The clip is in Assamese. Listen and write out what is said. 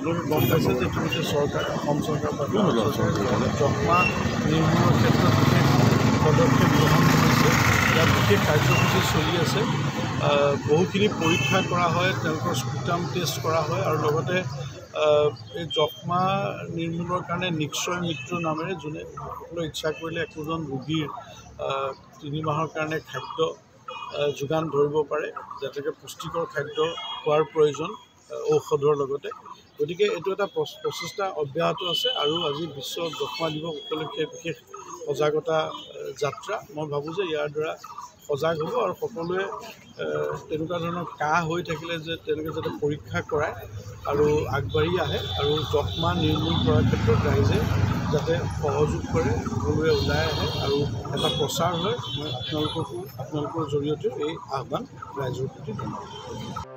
আপোনালোকে গম পাইছে যে ইতিমধ্যে চৰকাৰ অসম চৰকাৰ বা যক্ষ্মা নিৰ্মূলৰ ক্ষেত্ৰত বিশেষ পদক্ষেপ গ্ৰহণ কৰিছে। ইয়াত বিশেষ কাৰ্যসূচী চলি আছে। বহুখিনি পৰীক্ষা কৰা হয়, তেওঁলোকৰ স্পুটাম টেষ্ট কৰা হয় আৰু লগতে এই যক্ষ্মা নিৰ্মূলৰ কাৰণে নিশ্চয় মিত্ৰ নামেৰে যোনে সকলোৱে ইচ্ছা কৰিলে একোজন ৰোগীৰ 3 মাহৰ কাৰণে খাদ্য যোগান ধৰিব পাৰে, যাতে পুষ্টিকৰ খাদ্য খোৱাৰ প্ৰয়োজন ঔষধৰ লগতে। গতিকে এইটো এটা প্ৰচেষ্টা অব্যাহত আছে আৰু আজি বিশ্ব যক্ষ্মা দিৱস উপলক্ষে বিশেষ সজাগতা যাত্ৰা। মই ভাবোঁ যে ইয়াৰ দ্বাৰা সজাগ হ'ব আৰু সকলোৱে তেনেকুৱা ধৰণৰ কাহ হৈ থাকিলে যে তেওঁলোকে যাতে পৰীক্ষা কৰায় আৰু আগবাঢ়ি আহে আৰু যক্ষ্মা নিৰ্মূল কৰাৰ ক্ষেত্ৰত ৰাইজে যাতে সহযোগ কৰে, সকলোৱে ওলাই আহে আৰু এটা প্ৰচাৰ হয়। মই আপোনালোকৰ জৰিয়তে এই আহ্বান ৰাইজৰ প্ৰতি জনাওঁ।